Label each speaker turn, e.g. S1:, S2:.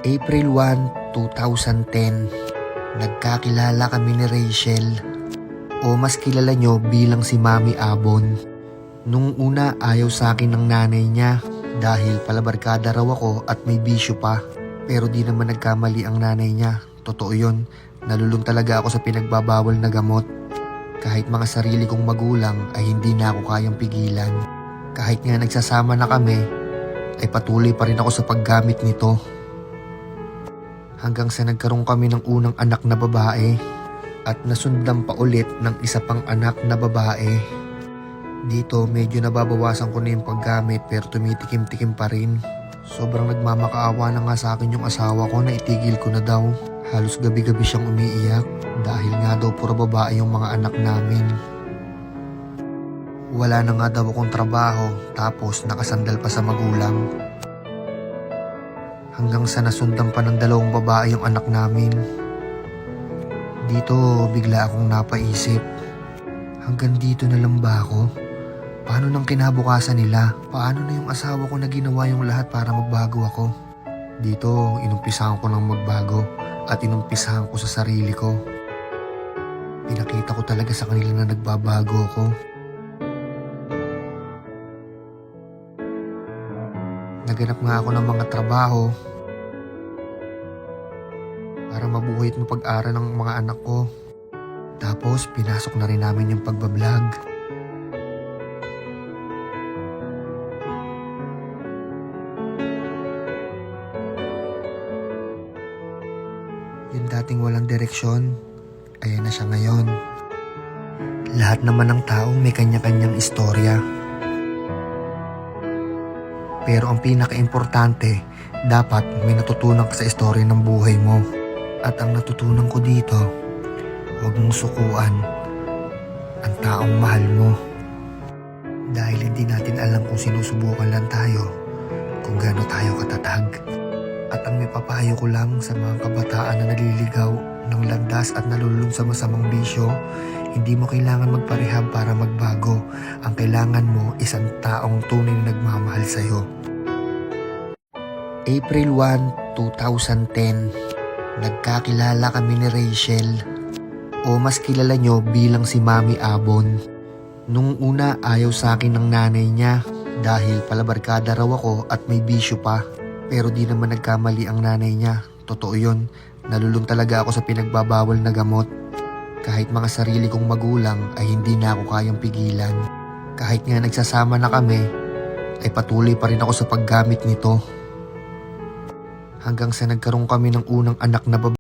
S1: April 1, 2010, nagkakilala kami ni Rachel o mas kilala nyo bilang si Mami Abon. Nung una ayaw sa akin ng nanay niya dahil palabarkada raw ako at may bisyo pa. Pero di naman nagkamali ang nanay niya, totoo yun, nalulung talaga ako sa pinagbabawal na gamot. Kahit mga sarili kong magulang ay hindi na ako kayang pigilan. Kahit nga nagsasama na kami, ay patuloy pa rin ako sa paggamit nito. Hanggang sa nagkaroon kami ng unang anak na babae at nasundan pa ulit ng isa pang anak na babae. Dito medyo nababawasan ko na yung paggamit pero tumitikim-tikim pa rin. Sobrang nagmamakaawa na nga sa akin yung asawa ko na itigil ko na daw. Halos gabi-gabi siyang umiiyak dahil nga daw puro babae yung mga anak namin. Wala na nga daw akong trabaho tapos nakasandal pa sa magulang. Hanggang sa nasundan pa ng dalawang babae yung anak namin. Dito bigla akong napaisip. Hanggang dito na lang ba ako? Paano nang kinabukasan nila? Paano na yung asawa ko na ginawa yung lahat para magbago ako? Dito inumpisahan ko ng magbago at inumpisahan ko sa sarili ko. Pinakita ko talaga sa kanila na nagbabago ako. Naganap nga ako ng mga trabaho para mabuhay at mapag-aral ng mga anak ko. Tapos pinasok na rin namin yung pagbablog. Yung dating walang direksyon, ayan na siya ngayon. Lahat naman ng taong may kanya-kanyang istorya. Pero ang pinaka-importante, dapat may natutunan ka sa istorya ng buhay mo. At ang natutunan ko dito, huwag mong sukuan ang taong mahal mo. Dahil hindi natin alam kung sinusubukan lang tayo, kung gaano tayo katatag. At ang may papayo ko lang sa mga kabataan na naliligaw ng landas at nalulung sa masamang bisyo, hindi mo kailangan magparehab para magbago. Ang kailangan mo isang taong tunay na nagmamahal sa'yo. April 1, 2010, nagkakilala kami ni Rachel o mas kilala nyo bilang si Mami Abon. Nung una ayaw sa akin ng nanay niya dahil palabarkada raw ako at may bisyo pa. Pero di naman nagkamali ang nanay niya, totoo yun, nalulung talaga ako sa pinagbabawal na gamot. Kahit mga sarili kong magulang ay hindi na ako kayang pigilan. Kahit nga nagsasama na kami, ay patuloy pa rin ako sa paggamit nito. Hanggang sa nagkaroon kami ng unang anak na babae.